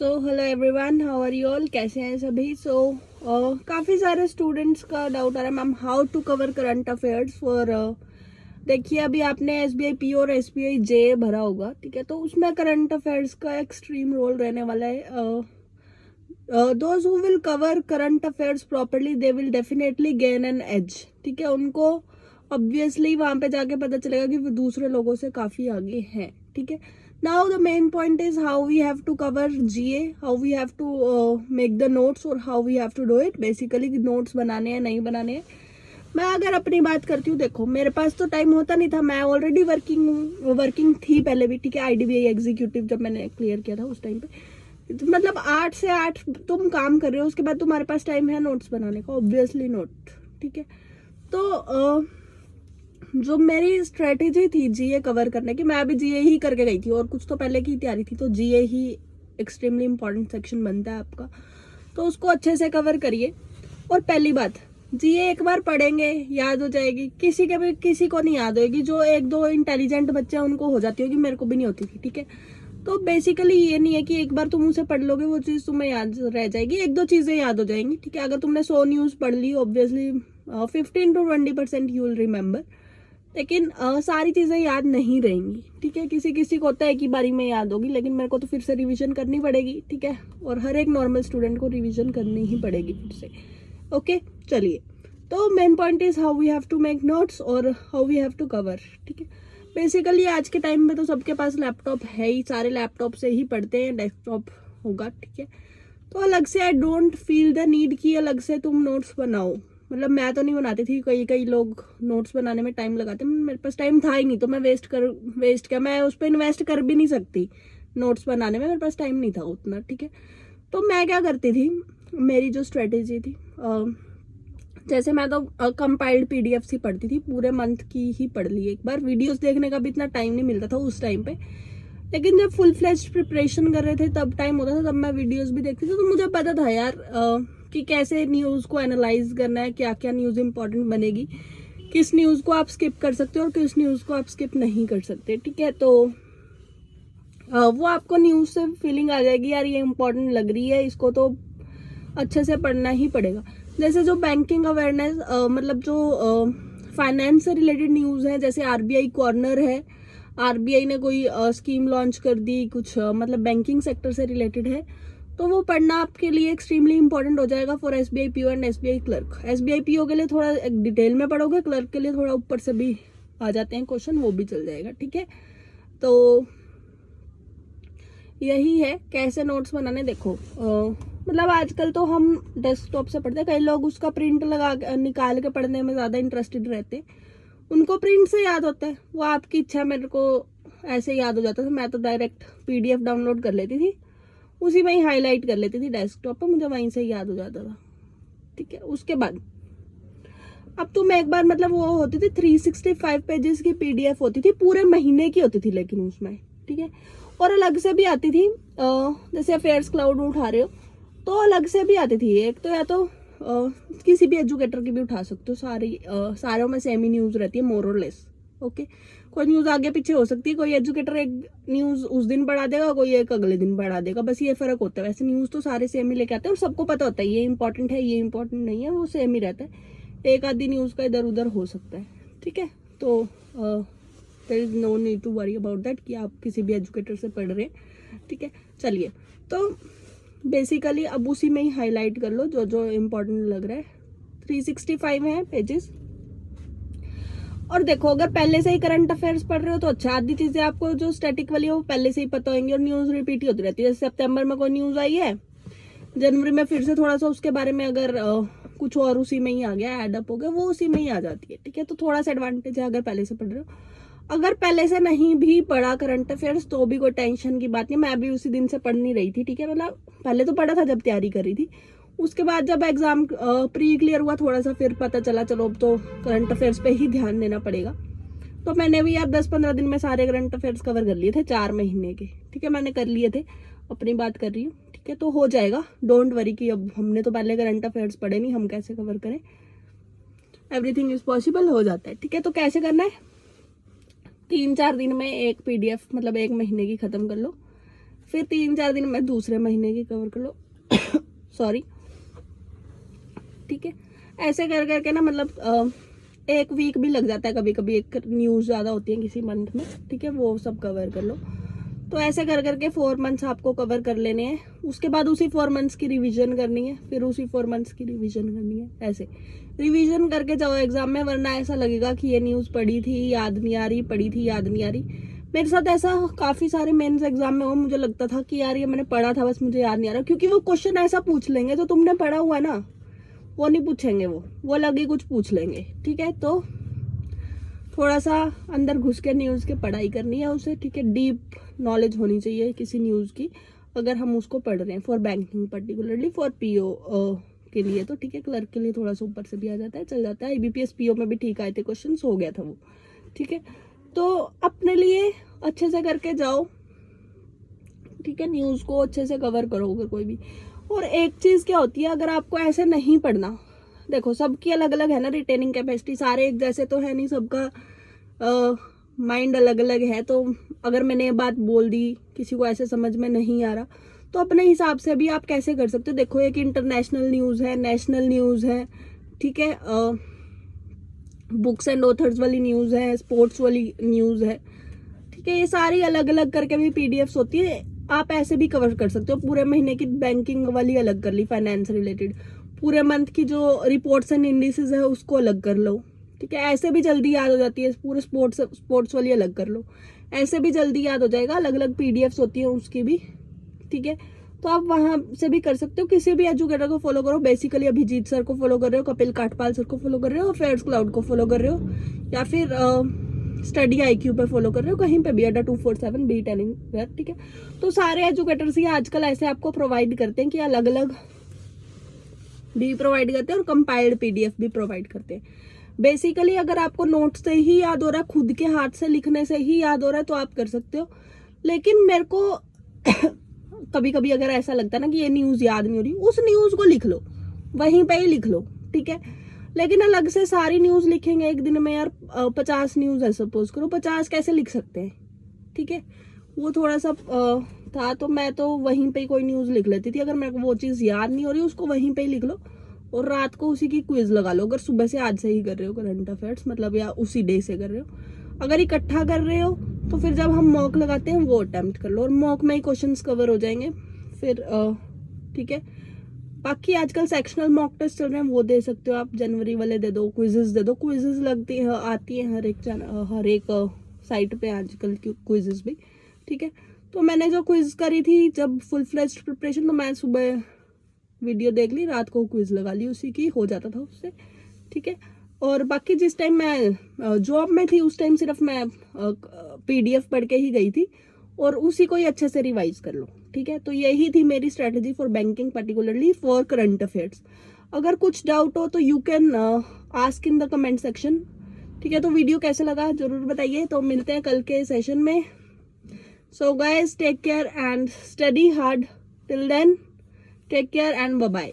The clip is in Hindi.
Hello everyone, how are you all? कैसे हैं सभी? काफ़ी सारे स्टूडेंट्स का डाउट आ रहा है ma'am, how to cover current affairs for देखिए अभी आपने SBI P और SBI J भरा होगा, ठीक है? तो उसमें करंट अफेयर्स का एक्सट्रीम रोल रहने वाला है. Those who will cover current affairs properly they will definitely gain an edge, ठीक है? उनको ऑब्वियसली वहां पे जाके पता चलेगा कि वो दूसरे लोगों से काफ़ी आगे हैं, ठीक है? Now the main point is how we have to cover GA, how we have to make the notes और how we have to do it. Basically notes बनाने हैं नहीं बनाने हैं. मैं अगर अपनी बात करती हूँ, देखो मेरे पास तो टाइम होता नहीं था, मैं ऑलरेडी वर्किंग थी पहले भी, ठीक है? IDBI एग्जीक्यूटिव जब मैंने क्लियर किया था उस टाइम पे, तो मतलब 8 से 8 तुम काम कर रहे हो, उसके बाद तुम्हारे पास टाइम है नोट्स बनाने का? ऑब्वियसली नोट, ठीक है? तो जो मेरी स्ट्रेटेजी थी GA कवर करने की, मैं अभी GA ही करके गई थी और कुछ तो पहले की तैयारी थी, तो GA ही एक्सट्रीमली इंपॉर्टेंट सेक्शन बनता है आपका, तो उसको अच्छे से कवर करिए. और पहली बात, GA एक बार पढ़ेंगे याद हो जाएगी, किसी को नहीं याद होगी. जो एक दो इंटेलिजेंट बच्चे हैं उनको हो जाती होगी, मेरे को भी नहीं होती थी, ठीक है? तो बेसिकली ये नहीं है कि एक बार तुम उसे पढ़ लोगे वो चीज़ तुम्हें याद रह जाएगी, एक दो चीज़ें याद हो जाएंगी, ठीक है? अगर तुमने 100 न्यूज़ पढ़ ली, obviously 15 to 20% you will remember, लेकिन सारी चीज़ें याद नहीं रहेंगी, ठीक है? किसी को होता है कि बारी में याद होगी, लेकिन मेरे को तो फिर से रिवीजन करनी पड़ेगी, ठीक है? और हर एक नॉर्मल स्टूडेंट को रिवीजन करनी ही पड़ेगी फिर से. ओके, चलिए. तो main point is how we have to make notes और how we have to cover, ठीक है? बेसिकली आज के टाइम में तो सबके पास लैपटॉप है ही, सारे लैपटॉप से ही पढ़ते हैं, डेस्कटॉप होगा, ठीक है? तो अलग से I don't feel the need कि अलग से तुम नोट्स बनाओ. मतलब मैं तो नहीं बनाती थी, कई लोग नोट्स बनाने में टाइम लगाते हैं, मेरे पास टाइम था ही नहीं, तो मैं वेस्ट क्या, मैं उस पर इन्वेस्ट कर भी नहीं सकती नोट्स बनाने में, मेरे पास टाइम नहीं था उतना, ठीक है? तो मैं क्या करती थी, मेरी जो स्ट्रेटेजी थी, जैसे मैं तो कंपाइल्ड PDF ही पढ़ती थी, पूरे मंथ की ही पढ़ ली एक बार. वीडियोस देखने का भी इतना टाइम नहीं मिलता था उस टाइम पे, लेकिन जब फुल फ्लेज्ड प्रिपरेशन कर रहे थे तब टाइम होता था, तब मैं वीडियोस भी देखती थी. तो मुझे पता था यार कि कैसे न्यूज़ को एनालाइज करना है, क्या क्या न्यूज़ इंपॉर्टेंट बनेगी, किस न्यूज़ को आप स्किप कर सकते हो और किस न्यूज़ को आप स्किप नहीं कर सकते, ठीक है? तो वो आपको न्यूज़ से फीलिंग आ जाएगी, यार ये इंपॉर्टेंट लग रही है, इसको तो अच्छे से पढ़ना ही पड़ेगा. जैसे जो बैंकिंग अवेयरनेस, मतलब जो फाइनेंस से रिलेटेड न्यूज़ है, जैसे RBI कॉर्नर है, RBI ने कोई स्कीम लॉन्च कर दी, कुछ मतलब बैंकिंग सेक्टर से रिलेटेड है, तो वो पढ़ना आपके लिए एक्सट्रीमली इंपॉर्टेंट हो जाएगा for SBI PO and SBI clerk. SBI PO के लिए थोड़ा डिटेल में पढ़ोगे, क्लर्क के लिए थोड़ा ऊपर से भी आ जाते हैं क्वेश्चन, वो भी चल जाएगा, ठीक है? तो यही है कैसे नोट्स बनाने. देखो मतलब आजकल तो हम डेस्कटॉप से पढ़ते हैं, कई लोग उसका प्रिंट निकाल के पढ़ने में ज़्यादा इंटरेस्टेड रहते हैं, उनको प्रिंट से याद होता है, वो आपकी इच्छा. मेरे को ऐसे याद हो जाता था, मैं तो डायरेक्ट PDF डाउनलोड कर लेती थी, उसी में ही हाईलाइट कर लेती थी डेस्कटॉप पर, मुझे वहीं से याद हो जाता था, ठीक है? उसके बाद अब तो मैं एक बार, मतलब वो होती थी 365 पेजेस की PDF होती थी, पूरे महीने की होती थी लेकिन उसमें, ठीक है? और अलग से भी आती थी, जैसे अफेयर्स क्लाउड उठा रहे हो तो अलग से भी आती थी. एक तो या तो किसी भी एजुकेटर की भी उठा सकते हो, सारों में सेम ही न्यूज़ रहती है मोर और लेस, ओके? कोई न्यूज़ आगे पीछे हो सकती है, कोई एजुकेटर एक न्यूज़ उस दिन बढ़ा देगा, कोई एक अगले दिन बढ़ा देगा, बस ये फर्क होता है. वैसे न्यूज़ तो सारे सेम ही लेके आते हैं और सबको पता होता है ये इंपॉर्टेंट है, ये इंपॉर्टेंट नहीं है, वो सेम ही रहता है. एक आधी न्यूज़ का इधर उधर हो सकता है, ठीक है? तो there is no need to worry about that कि आप किसी भी एजुकेटर से पढ़ रहे हैं, ठीक है? चलिए, तो बेसिकली अब उसी में ही हाईलाइट कर लो जो जो इम्पोर्टेंट लग रहा है. 365 है पेजेस. और देखो अगर पहले से ही करंट अफेयर्स पढ़ रहे हो तो अच्छा, आधी चीजें आपको जो स्टैटिक वाली है वो पहले से ही पता होंगी और न्यूज़ रिपीट ही होती रहती है. जैसे सितंबर में कोई न्यूज़ आई है, जनवरी में फिर से थोड़ा सा उसके बारे में अगर कुछ और उसी में ही आ गया, एडअप हो गया, वो उसी में ही आ जाती है, ठीक है? तो थोड़ा सा एडवांटेज है अगर पहले से पढ़ रहे हो. अगर पहले से नहीं भी पढ़ा करंट अफेयर्स तो भी कोई टेंशन की बात नहीं, मैं भी उसी दिन से पढ़ नहीं रही थी, ठीक है? मतलब पहले तो पढ़ा था जब तैयारी कर रही थी, उसके बाद जब एग्जाम प्री क्लियर हुआ थोड़ा सा, फिर पता चला चलो अब तो करंट अफेयर्स पे ही ध्यान देना पड़ेगा. तो मैंने भी यार 10-15 दिन में सारे करंट अफेयर्स कवर कर लिए थे, 4 महीने के, ठीक है? मैंने कर लिए थे, अपनी बात कर रही हूँ, ठीक है? तो हो जाएगा, डोंट वरी कि अब हमने तो पहले करंट अफेयर्स पढ़े नहीं, हम कैसे कवर करें. एवरीथिंग इज पॉसिबल, हो जाता है, ठीक है? तो कैसे करना है, 3-4 दिन में एक PDF मतलब एक महीने की खत्म कर लो, फिर 3-4 दिन में दूसरे महीने की कवर कर लो सॉरी, ठीक है। ऐसे कर करके ना मतलब एक वीक भी लग जाता है कभी कभी, एक न्यूज़ ज़्यादा होती है किसी मंथ में, ठीक है, वो सब कवर कर लो। तो ऐसे कर करके 4 मंथ्स आपको कवर कर लेने हैं। उसके बाद उसी 4 मंथ्स की रिवीजन करनी है, फिर उसी 4 मंथ्स की रिवीजन करनी है। ऐसे रिवीजन करके जाओ एग्जाम में, वरना ऐसा लगेगा कि ये न्यूज़ पढ़ी थी याद नहीं आ रही, पढ़ी थी याद नहीं आ रही। मेरे साथ ऐसा काफ़ी सारे मेंस एग्जाम में हुआ, मुझे लगता था कि यार ये मैंने पढ़ा था बस मुझे याद नहीं आ रहा, क्योंकि वो क्वेश्चन ऐसा पूछ लेंगे जो तुमने पढ़ा हुआ है ना, वो नहीं पूछेंगे, वो अलग ही कुछ पूछ लेंगे, ठीक है। तो थोड़ा सा अंदर घुस के न्यूज़ की पढ़ाई करनी है उसे, ठीक है। डीप नॉलेज होनी चाहिए किसी न्यूज़ की अगर हम उसको पढ़ रहे हैं, for banking particularly, for PO के लिए तो ठीक है। क्लर्क के लिए थोड़ा सा ऊपर से भी आ जाता है, चल जाता है। IBPS PO में भी ठीक आए थे क्वेश्चन, हो गया था वो, ठीक है। तो अपने लिए अच्छे से करके जाओ, ठीक है। न्यूज़ को अच्छे से कवर करोगे कोई भी। और एक चीज़ क्या होती है, अगर आपको ऐसे नहीं पढ़ना, देखो सबकी अलग अलग है ना रिटेनिंग कैपेसिटी, सारे एक जैसे तो है नहीं, सबका माइंड अलग अलग है। तो अगर मैंने ये बात बोल दी, किसी को ऐसे समझ में नहीं आ रहा, तो अपने हिसाब से भी आप कैसे कर सकते हो। देखो एक इंटरनेशनल न्यूज़ है, नेशनल न्यूज़ है, ठीक है, बुक्स एंड ऑथर्स वाली न्यूज़ है, स्पोर्ट्स वाली न्यूज़ है, ठीक है। ये सारी अलग अलग करके भी PDFs होती है, आप ऐसे भी कवर कर सकते हो। पूरे महीने की बैंकिंग वाली अलग कर ली, फाइनेंस रिलेटेड, पूरे मंथ की जो रिपोर्ट्स एंड इंडिसेस है उसको अलग कर लो, ठीक है। ऐसे भी जल्दी याद हो जाती है। पूरे स्पोर्ट्स वाली अलग कर लो, ऐसे भी जल्दी याद हो जाएगा। अलग अलग PDFs होती है उसकी भी, ठीक है। तो आप वहां से भी कर सकते हो। किसी भी एजुकेटर को फॉलो करो, बेसिकली अभिजीत सर को फॉलो कर रहे हो, कपिल काठपाल सर को फॉलो कर रहे हो, अफेयर्स क्लाउड को फॉलो कर रहे हो, या फिर स्टडी IQ पे फॉलो कर रहे हो, कहीं पे भी अड्डा 247 बी टेलिंग वेयर, ठीक है। तो सारे एजुकेटर्स ही आजकल ऐसे आपको प्रोवाइड करते हैं कि अलग अलग भी प्रोवाइड करते हैं और कंपाइल्ड PDF भी प्रोवाइड करते हैं। बेसिकली अगर आपको नोट से ही याद हो रहा है, खुद के हाथ से लिखने से ही याद हो रहा है, तो आप कर सकते हो। लेकिन मेरे को कभी कभी अगर ऐसा लगता है ना कि ये न्यूज़ याद नहीं हो रही, उस न्यूज़ को लिख लो, वहीं पे ही लिख लो, ठीक है। लेकिन अलग से सारी न्यूज़ लिखेंगे एक दिन में, यार 50 न्यूज़ है सपोज करो, 50 कैसे लिख सकते हैं, ठीक है। वो थोड़ा सा था, तो मैं तो वहीं पे ही कोई न्यूज़ लिख लेती थी। अगर मेरे को वो चीज़ याद नहीं हो रही, उसको वहीं पे ही लिख लो और रात को उसी की क्विज लगा लो। अगर सुबह से आज से ही कर रहे हो करंट अफेयर्स, मतलब या उसी डे से कर रहे हो। अगर इकट्ठा कर रहे हो तो फिर जब हम मॉक लगाते हैं वो अटेम्प्ट कर लो, और मॉक में ही क्वेश्चंस कवर हो जाएंगे फिर, ठीक है। बाकी आजकल सेक्शनल मॉक टेस्ट चल रहे हैं, वो दे सकते हो आप। जनवरी वाले दे दो, क्विजेस दे दो। क्विजेस लगती है, आती है हर एक साइट पे आजकल की क्विजेस भी, ठीक है। तो मैंने जो क्विज करी थी जब फुल फ्लेज्ड प्रिपरेशन, तो मैं सुबह वीडियो देख ली, रात को क्विज लगा ली, उसी की हो जाता था उससे, ठीक है। और बाकी जिस टाइम मैं जॉब में थी उस टाइम सिर्फ मैं PDF पढ़ के ही गई थी, और उसी को ही अच्छे से रिवाइज कर लो, ठीक है। तो यही थी मेरी strategy for banking, particularly for current affairs. अगर कुछ डाउट हो तो you can ask in the comment section, ठीक है। तो वीडियो कैसे लगा जरूर बताइए। तो मिलते हैं कल के सेशन में। So guys take care and study hard. Till then take care and bye bye.